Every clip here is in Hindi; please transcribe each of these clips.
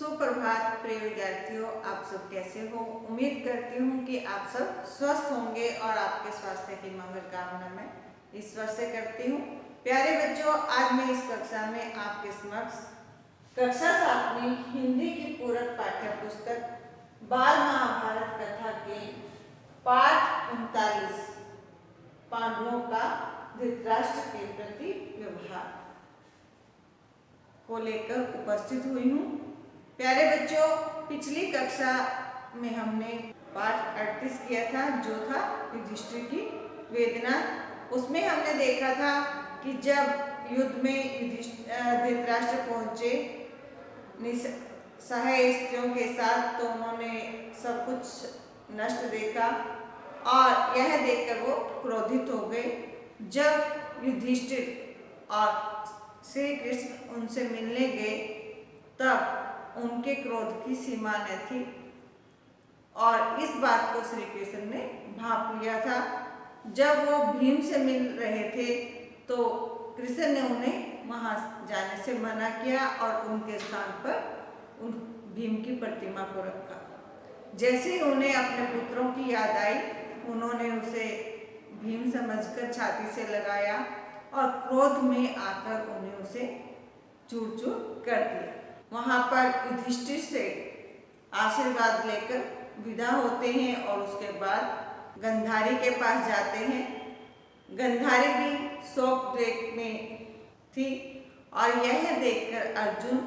सुप्रभात प्रिय विद्यार्थियों, आप सब कैसे हो। उम्मीद करती हूँ कि आप सब स्वस्थ होंगे और आपके स्वास्थ्य की मंगल कामना मैं ईश्वर से करती हूँ। प्यारे बच्चों, आज मैं इस कक्षा में आपके समक्ष कक्षा 7वीं हिंदी की पूरक पाठ्य पुस्तक बाल महाभारत कथा के पाठ 39 पांडवों का धृतराष्ट्र के प्रति व्यवहार को लेकर उपस्थित हुई हूँ। प्यारे बच्चों, पिछली कक्षा में हमने पाठ 38 किया था, जो था युधिष्ठिर की वेदना। उसमें हमने देखा था कि जब युद्ध में धृतराष्ट्र पहुंचे सहाय स्त्रियों के साथ, तो उन्होंने सब कुछ नष्ट देखा और यह देखकर वो क्रोधित हो गए। जब युधिष्ठिर और श्री कृष्ण उनसे मिलने गए, तब उनके क्रोध की सीमा न थी और इस बात को श्री कृष्ण ने भांप लिया था। जब वो भीम से मिल रहे थे, तो कृष्ण ने उन्हें वहां जाने से मना किया और उनके स्थान पर उन भीम की प्रतिमा को रखा। जैसे ही उन्हें अपने पुत्रों की याद आई, उन्होंने उसे भीम समझकर छाती से लगाया और क्रोध में आकर उन्हें उसे चूर चूर कर दिया। वहां पर युधिष्ठिर से आशीर्वाद लेकर विदा होते हैं और उसके बाद गंधारी के पास जाते हैं। गंधारी भी शोक में थी और यह देखकर अर्जुन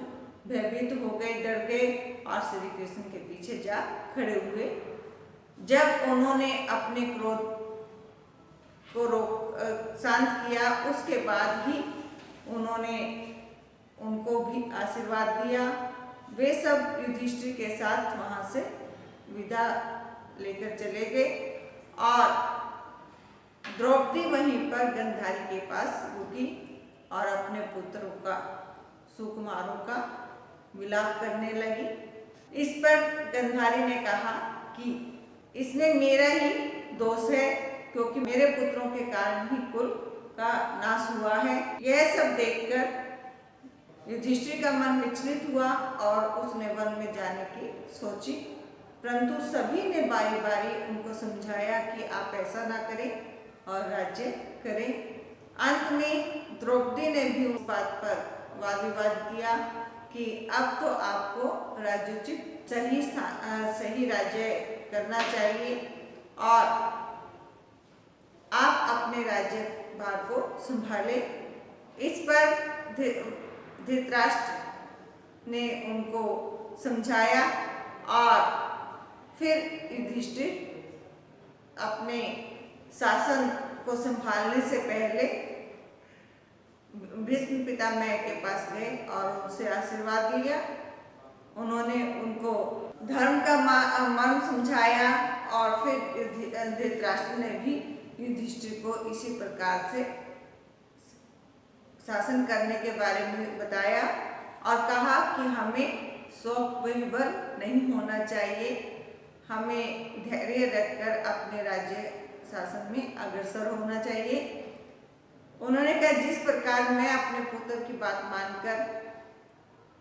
भयभीत हो गए, डर गए और श्री कृष्ण के पीछे जा खड़े हुए। जब उन्होंने अपने क्रोध को शांत किया, उसके बाद ही उन्होंने उनको भी आशीर्वाद दिया। वे सब युधिष्ठिर के साथ वहां से विदा लेकर चले गए और द्रौपदी वहीं पर गंधारी के पास रुकी और अपने पुत्रों का सुकुमारों का विलाप करने लगी। इस पर गंधारी ने कहा कि इसमें मेरा ही दोष है, क्योंकि मेरे पुत्रों के कारण ही कुल का नाश हुआ है। यह सब देखकर युधिष्ठिर का मन विचलित हुआ और उसने वन में जाने की सोची, परंतु सभी ने बारी बारी उनको समझाया कि आप ऐसा ना करें और राज्य करें। अंत में द्रौपदी ने भी उस बात पर वाद विवाद किया कि अब तो आपको राज्योचित सही राज्य करना चाहिए और आप अपने राज्य भार को संभाले। इस पर धृतराष्ट्र ने उनको समझाया और फिर युधिष्ठिर अपने शासन को संभालने से पहले भीष्म पितामह के पास गए और उनसे आशीर्वाद लिया। उन्होंने उनको धर्म का मर्म समझाया और फिर धृतराष्ट्र ने भी युधिष्ठिर को इसी प्रकार से शासन करने के बारे में बताया और कहा कि हमें शोक विह्वल नहीं होना चाहिए, हमें धैर्य रखकर अपने राज्य शासन में अग्रसर होना चाहिए। उन्होंने कहा, जिस प्रकार मैं अपने पुत्र की बात मानकर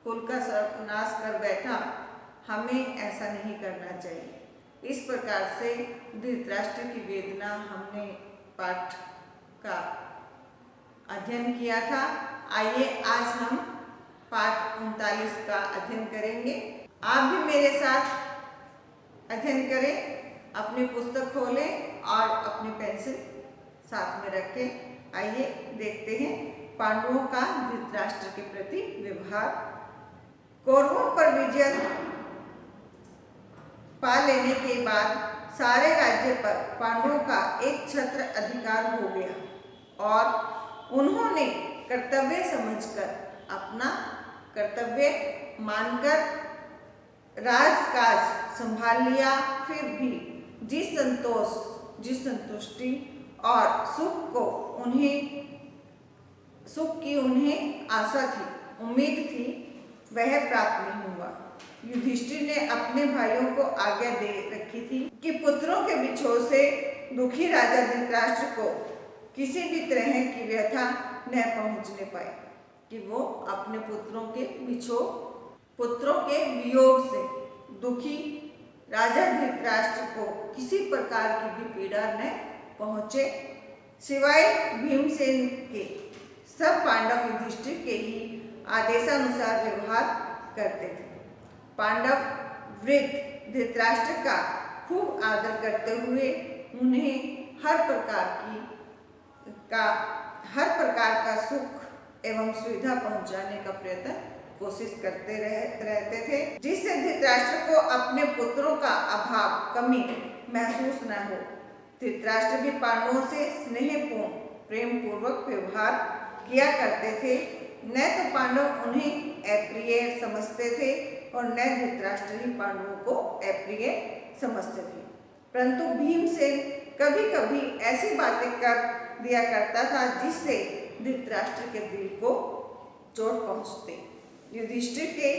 कुल का सर्वनाश कर बैठा, हमें ऐसा नहीं करना चाहिए। इस प्रकार से धृतराष्ट्र की वेदना हमने पाठ का अध्ययन किया था। आइए आज हम पाठ 39 का अध्ययन करेंगे। आप भी मेरे साथ अध्ययन करें, अपनी पुस्तक खोलें और अपनी पेंसिल साथ में रखें। आइए देखते हैं पांडवों का धृतराष्ट्र के प्रति व्यवहार। कौरवों पर विजय पा लेने के बाद सारे राज्य पर पांडवों का एक छत्र अधिकार हो गया और उन्होंने कर्तव्य समझकर, अपना कर्तव्य मानकर राजकाज संभाल लिया। फिर भी जिस संतुष्टि और सुख की उन्हें आशा थी, उम्मीद थी, वह प्राप्त नहीं हुआ। युधिष्ठिर ने अपने भाइयों को आज्ञा दे रखी थी कि पुत्रों के बिछोह से दुखी राजा धृतराष्ट्र को किसी भी तरह की व्यथा न पहुंचने पाए, कि वो अपने पुत्रों के बिछोह पुत्रों के वियोग से दुखी राजा धृतराष्ट्र को किसी प्रकार की भी पीड़ा न पहुंचे, सिवाय भीमसेन के। सब पांडव युधिष्ठिर के ही आदेशानुसार व्यवहार करते थे। पांडव वृद्ध धृतराष्ट्र का खूब आदर करते हुए उन्हें हर प्रकार का सुख एवं सुविधा पहुंचाने का प्रयत्न कोशिश करते रहते थे, जिससे धृतराष्ट्र को अपने पुत्रों का अभाव कमी महसूस न हो। धृतराष्ट्र भी पांडवों से स्नेहपूर्ण प्रेम पूर्वक व्यवहार किया करते थे। न तो पांडव उन्हें अप्रिय समझते थे और न धृतराष्ट्र ही पांडवों को अप्रिय समझते थे। परंतु भीमसेन कभी कभी ऐसी बातें कर दिया करता था जिससे धृतराष्ट्र के दिल को चोट पहुंचते। युधिष्ठिर के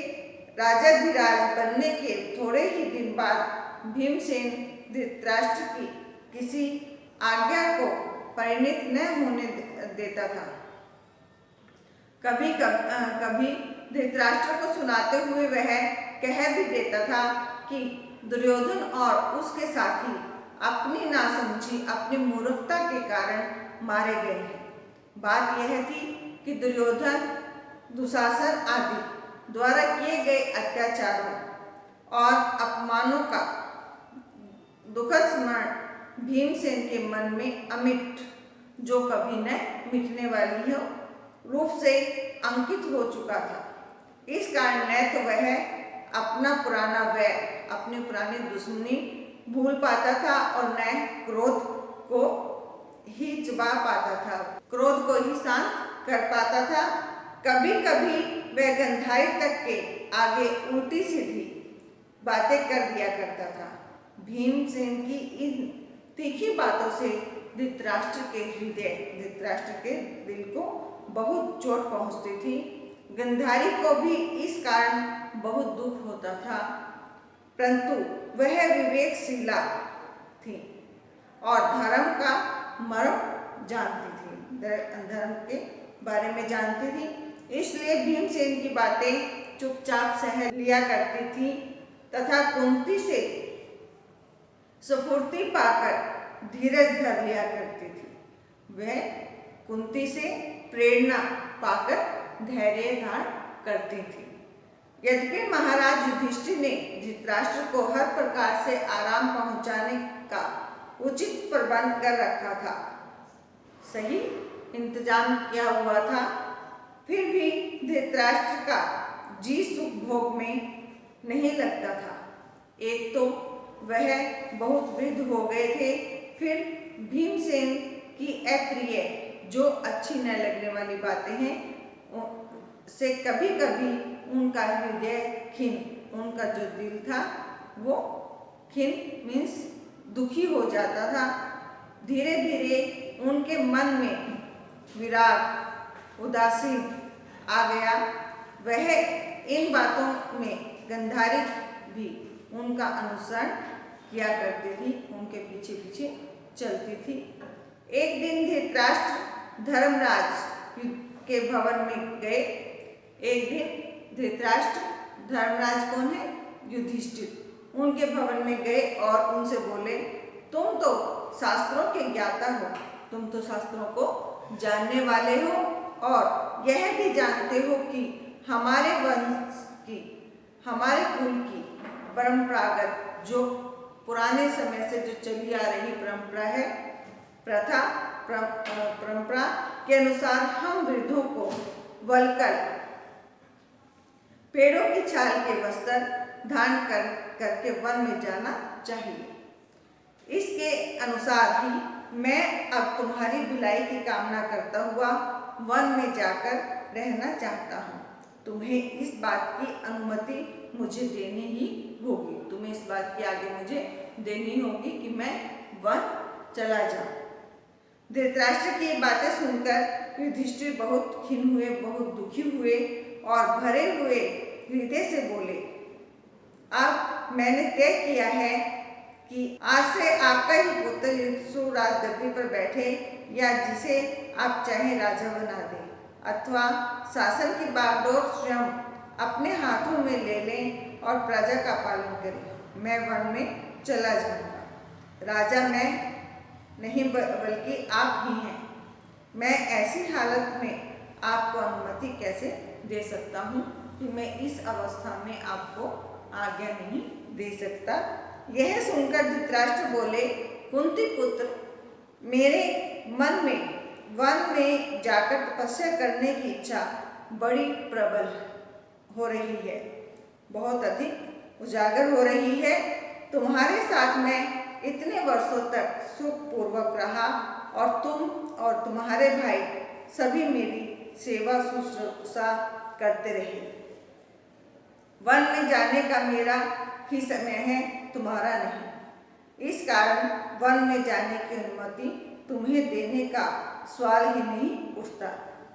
राजाधिराज बनने के थोड़े ही दिन बाद भीमसेन धृतराष्ट्र की किसी आज्ञा को परिणत न होने देता था। कभी धृतराष्ट्र को सुनाते हुए वह कह भी देता था कि दुर्योधन और उसके साथी अपनी नासमझी, अपनी मूर्खता के कारण मारे गए हैं। बात यह थी कि दुर्योधन, दुशासन आदि द्वारा किए गए अत्याचारों और अपमानों का दुखद स्मरण भीमसेन के मन में अमिट, जो कभी न मिटने वाली हो, रूप से अंकित हो चुका था। इस कारण न तो वह अपना पुराना वैर, अपनी पुरानी दुश्मनी भूल पाता था और न क्रोध को ही चबा पाता था, क्रोध को ही शांत कर पाता था। कभी कभी वह गंधारी तक के आगे उल्टी सीधी बातें कर दिया करता था। भीमसेन की इन तीखी बातों से धृतराष्ट्र के दिल को बहुत चोट पहुंचती थी। गंधारी को भी इस कारण बहुत दुख होता था, परंतु वह विवेकशीला थी और धर्म का मर्म जानती थी, धर्म के बारे में जानती थी। इसलिए भीमसेन की बातें चुपचाप सह लिया करती थी तथा कुंती से स्फूर्ति पाकर धीरज धर लिया करती थी। वह कुंती से प्रेरणा पाकर धैर्य धारण करती थी। यद्यपि महाराज युधिष्ठिर ने धृतराष्ट्र को हर प्रकार से आराम पहुंचाने का उचित प्रबंध कर रखा था, सही इंतजाम किया हुआ था, फिर भी धृतराष्ट्र का जी सुख भोग में नहीं लगता था। एक तो वह बहुत वृद्ध हो गए थे, फिर भीमसेन की अप्रिय, जो अच्छी न लगने वाली बातें हैं, से कभी कभी उनका हृदय खिन, उनका जो दिल था वो खिन मीन्स दुखी हो जाता था। धीरे धीरे उनके मन में विराग, उदासीन आ गया। वह इन बातों में गंधारी भी उनका अनुसरण किया करती थी, उनके पीछे पीछे चलती थी। एक दिन धृतराष्ट्र धर्मराज के भवन में गए। एक दिन धृतराष्ट्र, धर्मराज कौन है? युधिष्ठिर, उनके भवन में गए और उनसे बोले, तुम तो शास्त्रों के ज्ञाता हो, तुम तो शास्त्रों को जानने वाले हो और यह भी जानते हो कि हमारे वंश की, हमारे कुल की परंपरागत, जो पुराने समय से जो चली आ रही परंपरा है, प्रथा परंपरा के अनुसार हम वृद्धों को वलकर पेड़ों की छाल के वस्त्र धारण करके वन में जाना चाहिए। इसके अनुसार ही मैं अब तुम्हारी भलाई की कामना करता हुआ वन में जाकर रहना चाहता हूँ। तुम्हें इस बात की अनुमति मुझे देनी ही होगी, तुम्हें इस बात की आगे मुझे देनी होगी कि मैं वन चला जाऊं। धृतराष्ट्र की बातें सुनकर युधिष्ठिर बहुत खिन्न हुए, बहुत दुखी हुए और भरे हुए हृदय से बोले, अब मैंने तय किया है कि आज से आपका ही पुत्र युधिष्ठिर राजगद्दी पर बैठे, या जिसे आप चाहे राजा बना दें, अथवा शासन की बागडोर स्वयं अपने हाथों में ले लें और प्रजा का पालन करें। मैं वन में चला जाऊंगा। राजा मैं नहीं बल्कि आप ही हैं। मैं ऐसी हालत में आपको अनुमति कैसे दे सकता हूँ कि मैं इस अवस्था में आपको आज्ञा नहीं दे सकता। यह सुनकर धृतराष्ट्र बोले, कुंती पुत्र, मेरे मन में वन में जाकर तपस्या करने की इच्छा बड़ी प्रबल हो रही है, बहुत अधिक उजागर हो रही है। तुम्हारे साथ मैं इतने वर्षों तक सुखपूर्वक रहा और तुम और तुम्हारे भाई सभी मेरी सेवा शुश्रूषा करते रहे। वन में जाने का मेरा ही समय है, तुम्हारा नहीं। इस कारण वन में जाने की अनुमति तुम्हें देने का सवाल ही नहीं उठता।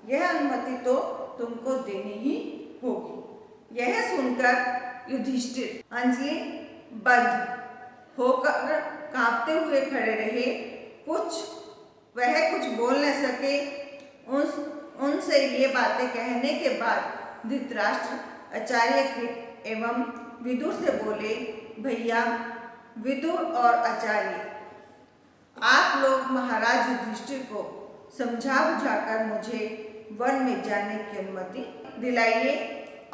यह अनुमति तो तुमको देनी ही होगी। यह सुनकर युधिष्ठिर अंजलि बद्ध होकर कांपते हुए खड़े रहे। वह कुछ बोल न सके। उनसे ये बातें कहने के बाद धृतराष्ट्र आचार्य कृप एवं विदुर से बोले, भैया विदुर और आचार्य, आप लोग महाराज युधिष्ठिर को समझा बुझाकर मुझे वन में जाने की अनुमति दिलाइए।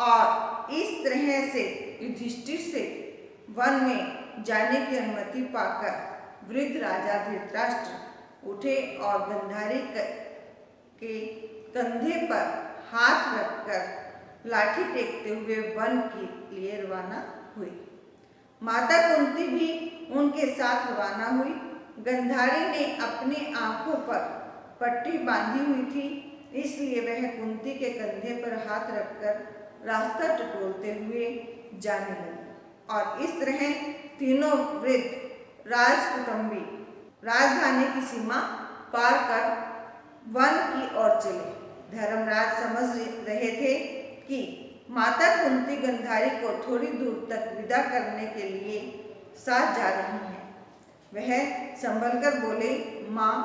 और इस तरह से युधिष्ठिर से वन में जाने की अनुमति पाकर वृद्ध राजा धृतराष्ट्र उठे और गंधारी के कंधे पर हाथ रखकर लाठी टेकते हुए वन के लिए रवाना हुए। माता कुंती भी उनके साथ रवाना हुई। गंधारी ने अपनी आंखों पर पट्टी बांधी हुई थी, इसलिए वह कुंती के कंधे पर हाथ रखकर रास्ता टटोलते हुए जाने लगी। और इस तरह तीनों वृद्ध राजकुटुंबी राजधानी की सीमा पार कर वन की ओर चले। धर्मराज समझ रहे थे कि माता कुंती गंधारी को थोड़ी दूर तक विदा करने के लिए साथ जा रही हैं। वह संभल कर बोले, माँ,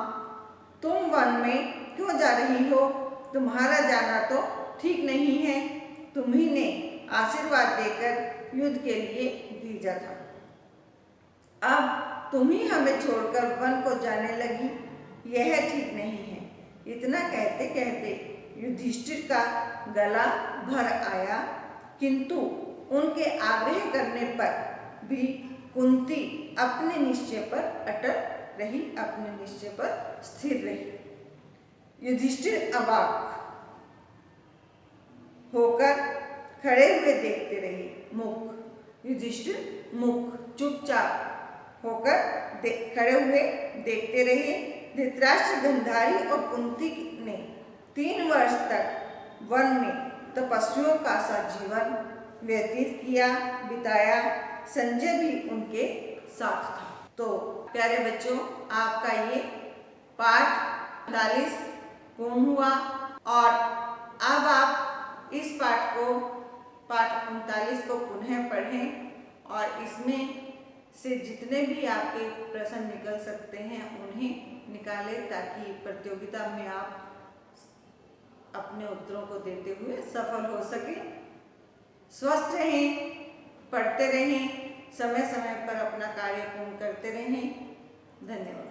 तुम वन में क्यों जा रही हो? तुम्हारा जाना तो ठीक नहीं है। तुम्ही ने आशीर्वाद देकर युद्ध के लिए भेजा था, अब तुम ही हमें छोड़कर वन को जाने लगी, यह ठीक नहीं है। इतना कहते कहते युधिष्ठिर का गला भर आया, किंतु उनके आग्रह करने पर भी कुंती अपने निश्चय पर अटल रही, अपने निश्चय पर स्थिर रही। युधिष्ठिर अवाक होकर खड़े हुए देखते रहे। युधिष्ठिर मुख चुपचाप होकर खड़े हुए देखते रहे। धृतराष्ट्र, गंधारी और कुंती ने 3 वर्ष तक वन में तपस्वियों का सा जीवन व्यतीत बिताया। संजय भी उनके साथ था। तो प्यारे बच्चों, आपका ये पाठ 45 पूर्ण हुआ और अब आप इस पाठ 39 को पुनः पढ़ें और इसमें से जितने भी आपके प्रश्न निकल सकते हैं उन्हें निकालें, ताकि प्रतियोगिता में आप अपने उत्तरों को देते हुए सफल हो सके। स्वस्थ रहें, पढ़ते रहें, समय समय पर अपना कार्य पूर्ण करते रहें। धन्यवाद।